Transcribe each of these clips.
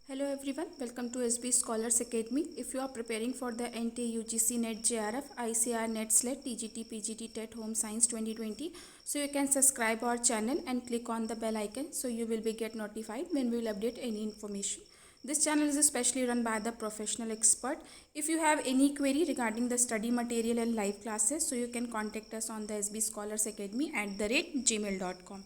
Hello everyone, welcome to SB Scholars Academy. If you are preparing for the NTA UGC NET JRF, ICR NET SLET, TGT, PGT, TET Home Science 2020, so you can subscribe our channel and click on the bell icon so you will be get notified when we will update any information. This channel is especially run by the professional expert. If you have any query regarding the study material and live classes, so you can contact us on the SB Scholars Academy @gmail.com.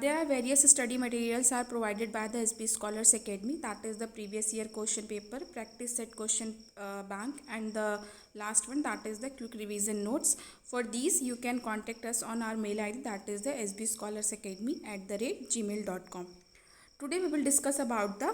There are various study materials are provided by the SB Scholars Academy, that is the previous year question paper, practice set question bank, and the last one, that is the quick revision notes. For these you can contact us on our mail ID, that is the sbscholarsacademy@gmail.com. Today we will discuss about the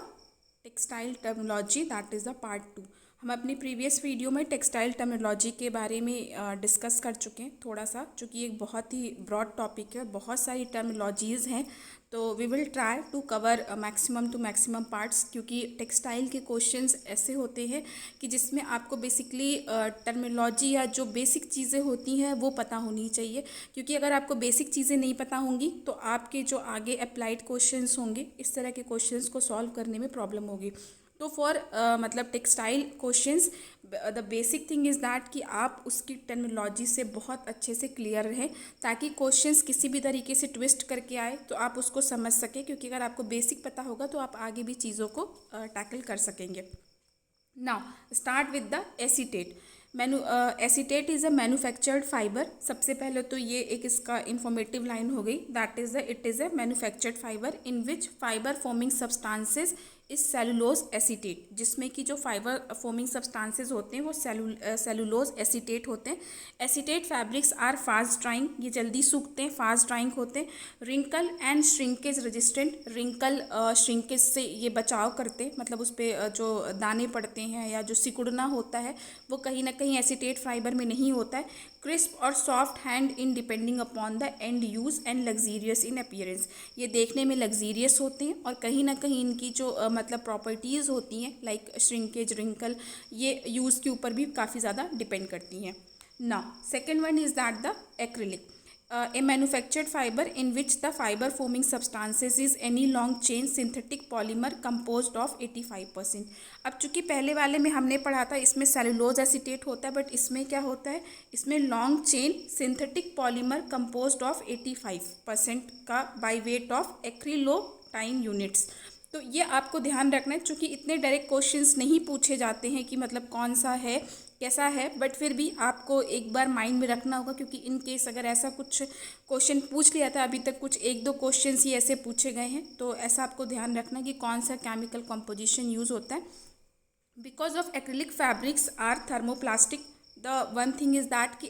textile terminology, that is the part 2। हम अपनी previous video में textile terminology के बारे में discuss कर चुके हैं थोड़ा सा, चूँकि एक बहुत ही ब्रॉड टॉपिक है, बहुत सारी टर्मिनोलॉजीज़ हैं, तो we will try to cover maximum to maximum parts, क्योंकि टेक्सटाइल के क्वेश्चंस ऐसे होते हैं कि जिसमें आपको बेसिकली टर्मिनोलॉजी या जो बेसिक चीज़ें होती हैं वो पता होनी चाहिए, क्योंकि अगर आपको बेसिक चीज़ें नहीं पता होंगी तो आपके जो आगे अप्लाइड क्वेश्चंस होंगे इस तरह के क्वेश्चंस को सॉल्व करने में प्रॉब्लम होगी। तो फॉर मतलब textile questions the basic thing is that कि आप उसकी टर्मिनोलॉजी से बहुत अच्छे से क्लियर रहें, ताकि क्वेश्चंस किसी भी तरीके से ट्विस्ट करके आए तो आप उसको समझ सकें, क्योंकि अगर आपको बेसिक पता होगा तो आप आगे भी चीज़ों को टैकल कर सकेंगे। Now start with the acetate. Acetate is a manufactured fibre. सबसे पहले तो ये एक इसका इंफॉर्मेटिव लाइन हो गई, that is the it is a manufactured fibre in which fibre forming substances is cellulose acetate, जिसमें कि जो फाइबर फॉर्मिंग सब्सटेंसेस होते हैं वो सेलुलोज एसीटेट होते हैं। Acetate fabrics are fast drying, ये जल्दी सूखते हैं, फास्ट ड्राइंग होते हैं। Wrinkle and shrinkage resistant, wrinkle shrinkage से ये बचाव करते हैं, मतलब उस पर जो दाने पड़ते हैं या जो सिकुड़ना होता है वो कहीं ना कहीं एसीटेट फाइबर में नहीं होता है। क्रिस्प और soft hand in depending upon the end use and luxurious in appearance, ये देखने में लग्जीरियस होते हैं और कहीं ना कहीं इनकी जो मतलब प्रॉपर्टीज़ होती हैं लाइक श्रिंकेज, रिंकल, ये यूज़ के ऊपर भी काफ़ी ज़्यादा डिपेंड करती हैं। Now second one is that the acrylic, a manufactured fiber in which the fiber forming substances is any long chain synthetic polymer composed of 85%। अब चूंकि पहले वाले में हमने पढ़ा था इसमें सेलुलोज एसीटेट होता है, बट इसमें क्या होता है, इसमें long chain synthetic polymer composed of 85% का बाय वेट ऑफ एक्रिलोटाइन यूनिट्स। तो ये आपको ध्यान रखना है, चूँकि इतने डायरेक्ट क्वेश्चंस नहीं पूछे जाते हैं कि मतलब कौन सा है कैसा है, बट फिर भी आपको एक बार माइंड में रखना होगा, क्योंकि इन केस अगर ऐसा कुछ क्वेश्चन पूछ लिया था, अभी तक कुछ एक दो क्वेश्चंस ही ऐसे पूछे गए हैं, तो ऐसा आपको ध्यान रखना कि कौन सा केमिकल कंपोजिशन यूज़ होता है। Because of acrylic fabrics are thermoplastic, the one thing is that कि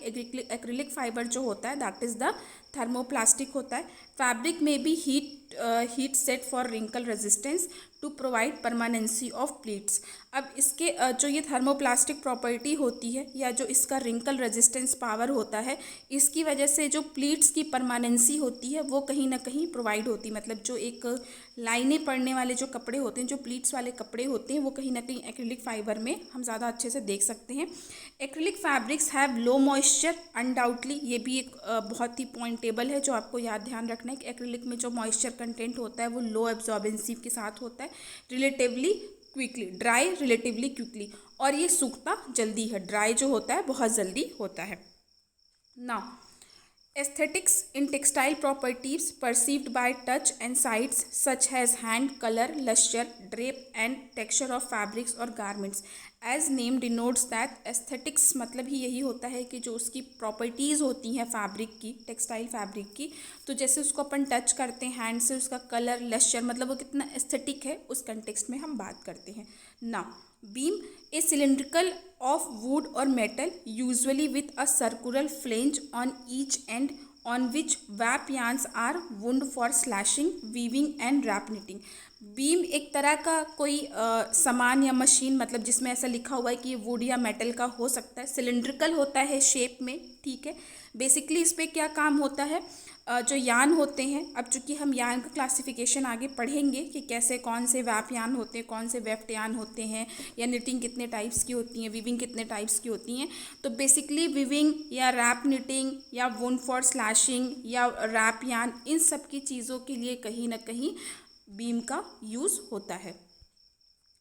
एक्रिलिक फाइबर जो होता है दैट इज़ द थर्मोप्लास्टिक होता है। फैब्रिक में भी heat set for wrinkle resistance to provide permanency of pleats. अब इसके जो ये थर्मोप्लास्टिक प्रॉपर्टी होती है या जो इसका रिंकल रेजिस्टेंस पावर होता है, इसकी वजह से जो प्लीट्स की परमानेंसी होती है वो कहीं ना कहीं प्रोवाइड होती है, मतलब जो एक लाइनें पड़ने वाले जो कपड़े होते हैं, जो प्लीट्स वाले कपड़े होते हैं, वो कहीं ना कहीं एक्रिलिक फाइबर में हम ज़्यादा अच्छे से देख सकते हैं। Acrylic fabrics have low moisture undoubtedly, ये भी एक बहुत ही पॉइंटेबल है जो आपको याद ध्यान रखना है कि एक्रिलिक में जो मॉइस्चर कंटेंट होता है वो लो एब्जॉर्बेंसी के साथ होता है, relatively quickly dry, relatively quickly, और ये सूखता जल्दी है, ड्राई जो होता है बहुत जल्दी होता है। Now aesthetics in textile properties perceived by touch and sights such as hand, color, luster, drape and texture of fabrics or garments as name denotes that aesthetics मतलब ही यही होता है कि जो उसकी प्रॉपर्टीज़ होती हैं फैब्रिक की, टेक्सटाइल फैब्रिक की, तो जैसे उसको अपन टच करते हैं हैंड से, उसका कलर, लस्टर, मतलब वो कितना एस्थेटिक है उस कंटेक्स्ट में हम बात करते हैं। Now beam A cylindrical of wood or metal usually with a circular flange on each end on which wap yarns are wound for slashing, weaving and wrap knitting। Beam एक तरह का कोई सामान या मशीन, मतलब जिसमें ऐसा लिखा हुआ है कि ये वुड या मेटल का हो सकता है, सिलिंड्रिकल होता है शेप में, ठीक है। बेसिकली इस पर क्या काम होता है, जो यान होते हैं, अब चूँकि हम यान का क्लासिफिकेशन आगे पढ़ेंगे कि कैसे कौन से वैप यान होते हैं, कौन से वेफ्ट यान होते हैं, या निटिंग कितने टाइप्स की होती हैं, वीविंग कितने टाइप्स की होती हैं, तो बेसिकली वीविंग या रैप निटिंग या वुंड फॉर स्लैशिंग या रैप यान, इन सब की चीज़ों के लिए कहीं ना कहीं बीम का यूज़ होता है।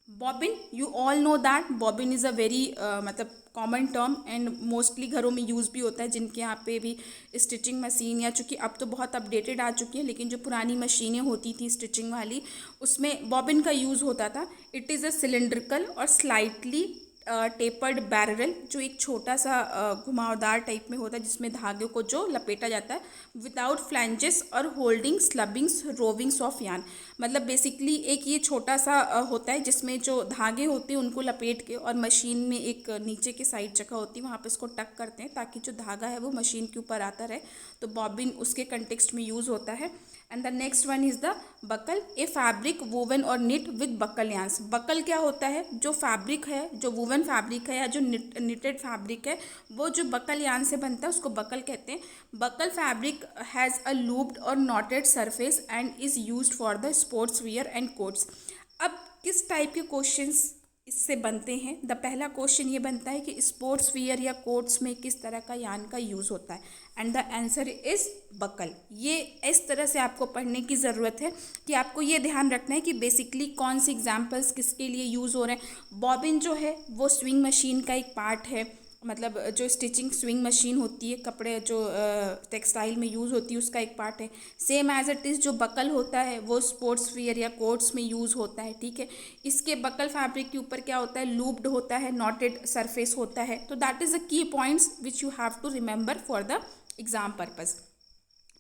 Bobbin, you all know that bobbin is a very मतलब कॉमन टर्म एंड मोस्टली घरों में यूज़ भी होता है, जिनके यहाँ पे भी स्टिचिंग मशीन, या चूँकि अब तो बहुत अपडेटेड आ चुकी है, लेकिन जो पुरानी मशीनें होती थी स्टिचिंग वाली, उसमें बॉबिन का यूज़ होता था। इट इज़ अ सिलेंड्रिकल और स्लाइटली टेपर्ड बैरल, जो एक छोटा सा घुमावदार टाइप में होता है, जिसमें धागे को जो लपेटा जाता है, विदाउट फ्लैंजेस और होल्डिंग स्लबिंग्स रोविंग्स ऑफ यान। मतलब बेसिकली एक ये छोटा सा होता है, जिसमें जो धागे होते हैं उनको लपेट के, और मशीन में एक नीचे की साइड जगह होती है, वहाँ पे इसको टक करते हैं ताकि जो धागा है वो मशीन के ऊपर आता रहे। तो बॉबिन उसके कंटेक्स्ट में यूज़ होता है। And the next one is the boucle, a fabric woven और knit with boucle yarns. Boucle क्या होता है? जो फैब्रिक है, जो वोवन फैब्रिक है या जो निटेड फैब्रिक है, वो जो बकल यान से बनता है उसको बकल कहते हैं। Boucle fabric has a looped और knotted surface and is used for the sports wear and coats. अब किस टाइप के क्वेश्चंस इससे बनते हैं? द पहला क्वेश्चन ये बनता है कि स्पोर्ट्स वियर या कोट्स में किस तरह का यान का यूज़ होता है, and the answer is boucle. ये इस तरह से आपको पढ़ने की ज़रूरत है कि आपको ये ध्यान रखना है कि बेसिकली कौन सी एग्जांपल्स किसके लिए यूज़ हो रहे हैं। बॉबिन जो है वो स्विंग मशीन का एक पार्ट है, मतलब जो स्टिचिंग स्विंग मशीन होती है, कपड़े जो टेक्सटाइल में यूज़ होती है, उसका एक पार्ट है। सेम एज इट इज़ जो बकल होता है वो स्पोर्ट्स वियर या कोट्स में यूज़ होता है, ठीक है। इसके बकल फैब्रिक के ऊपर क्या होता है? लूप्ड होता है, नॉटेड सरफेस होता है। तो that is the key points which you have to remember for the exam purpose.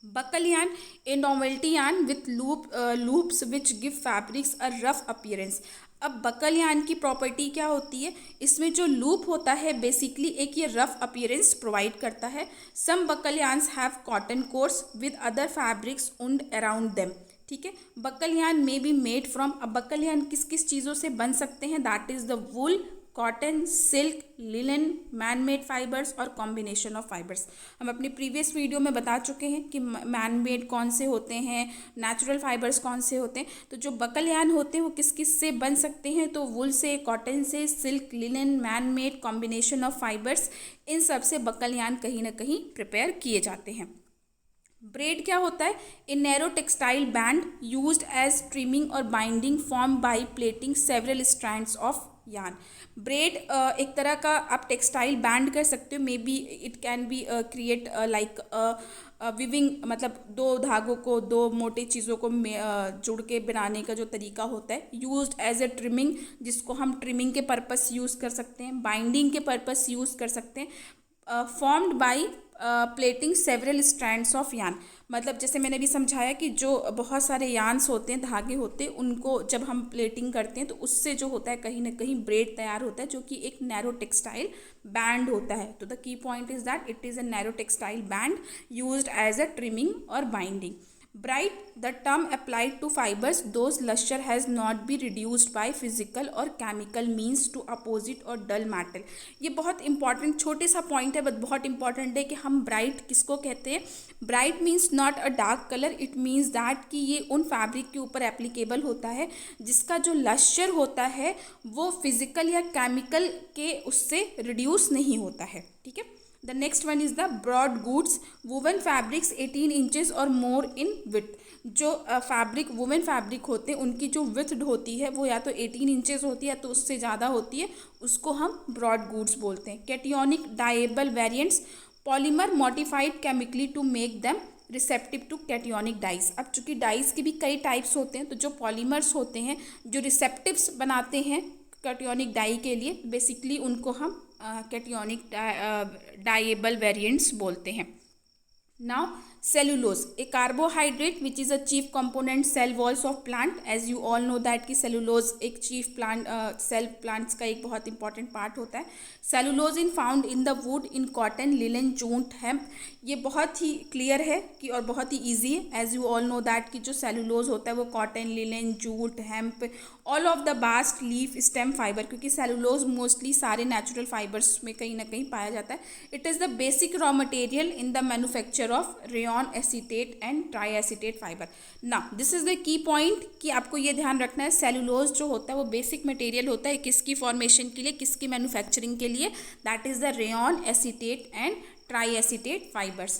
Boucle yarn, a novelty yarn with loops which give fabrics a rough appearance. अब बकल यान की property क्या होती है? इसमें जो लूप होता है basically एक ये रफ अपीयरेंस प्रोवाइड करता है। Some boucle yarns have cotton cores with other fabrics wound around them, ठीक है। Boucle yarn may be made from, अब बकल यान किस किस चीज़ों से बन सकते हैं? That is the wool, cotton, silk, linen, man made fibres और कॉम्बिनेशन ऑफ फाइबर्स। हम अपनी प्रीवियस वीडियो में बता चुके हैं कि मैन मेड कौन से होते हैं, नेचुरल फाइबर्स कौन से होते हैं। तो जो बकल यान होते हैं वो किस किस से बन सकते हैं? तो वुल से, कॉटन से, silk, linen, man made, combination of fibres, इन सब से बकल यान कहीं ना कहीं प्रिपेयर किए जाते हैं। ब्रेड क्या होता है? A narrow textile band used as trimming और binding form by plaiting several strands of yarn. Braid एक तरह का आप टेक्सटाइल बैंड कर सकते हो, maybe it can be create like weaving, मतलब दो धागों को, दो मोटे चीज़ों को जुड़ के बनाने का जो तरीका होता है। यूज्ड एज ए ट्रिमिंग, जिसको हम ट्रिमिंग के पर्पस यूज़ कर सकते हैं, बाइंडिंग के पर्पस यूज़ कर सकते हैं। Formed by plating several strands of यान, मतलब जैसे मैंने भी समझाया कि जो बहुत सारे यान्स होते हैं, धागे होते हैं, उनको जब हम प्लेटिंग करते हैं तो उससे जो होता है कहीं ना कहीं ब्रेड तैयार होता है, जो कि एक नैरो टेक्सटाइल बैंड होता है। तो the key point is that it is a narrow textile band used as a trimming और binding. Bright, the term applied to fibers those luster has not been reduced by physical or chemical means to opposite or dull metal। ये बहुत important छोटे सा point है, but बहुत important है कि हम ब्राइट किसको कहते हैं। Bright means not a dark colour, it means that कि ये उन फैब्रिक के ऊपर एप्लीकेबल होता है जिसका जो लस्टर होता है वो फिजिकल या केमिकल के उससे रिड्यूस नहीं होता है, ठीक है। The next one is the broad goods woven fabrics 18 inches और more in width। जो फैब्रिक वुवन फैब्रिक होते हैं उनकी जो विथ होती है वो या तो 18 इंचेस होती है या तो उससे ज़्यादा होती है, उसको हम ब्रॉड गुड्स बोलते हैं। Cationic dyeable variants, polymer modified chemically to make them receptive to cationic dyes. अब चूँकि डाइज के भी कई टाइप्स होते हैं, तो जो पॉलीमर्स होते हैं जो रिसेप्टिव्स बनाते हैं कैटियोनिक डाई के लिए, बेसिकली उनको हम कैटियोनिक डाइएबल वेरिएंट्स बोलते हैं। Now cellulose, a carbohydrate which is a chief component cell walls of plant. As you all know that कि सेलुलोज एक चीफ प्लांट सेल प्लांट्स का एक बहुत इंपॉर्टेंट पार्ट होता है। Cellulose in found in the wood in cotton, linen, jute, hemp. ये बहुत ही क्लियर है कि और बहुत ही ईजी है। As you all know that कि जो सेलुलोज होता है वो cotton, linen, jute, hemp, all of the bast, leaf, stem fibre, क्योंकि सेलुलोज मोस्टली सारे नेचुरल फाइबर्स में कहीं ना कहीं पाया जाता है। It is the basic raw material in the manufacture of rayon, acetate and triacetate fibre. ना this is the key point कि आपको ये ध्यान रखना है, सेलुलोज जो होता है वो बेसिक मटेरियल होता है किसकी फॉर्मेशन के लिए, किसकी मैन्युफैक्चरिंग के लिए, that is the rayon, acetate and try acetate fibres.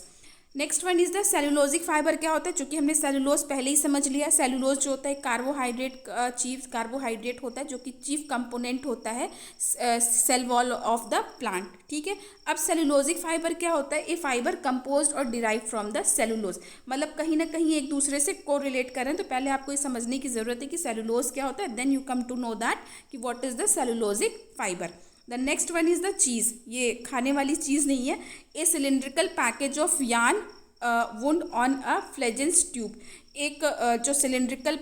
Next one is the cellulosic fibre. क्या होता है? चूंकि हमने सेलुलोज पहले ही समझ लिया। सेलुलोज जो होता है कार्बोहाइड्रेट, चीफ कार्बोहाइड्रेट होता है जो कि चीफ कंपोनेंट होता है cell wall of the plant. ठीक है। अब सेलुलोजिक फाइबर क्या होता है? ए फाइबर कंपोज्ड और डिराइव फ्रॉम द सेलुलोज, मतलब कहीं ना कहीं एक दूसरे से को रिलेट करें। तो पहले आपको ये समझने की जरूरत है कि सेलुलोज क्या होता है, then you come to know that कि what is the cellulosic fibre. The next one is the cheese. ये खाने वाली चीज नहीं है। A cylindrical package of yarn wound on a flangeless tube. एक जो सिलिंड्रिकल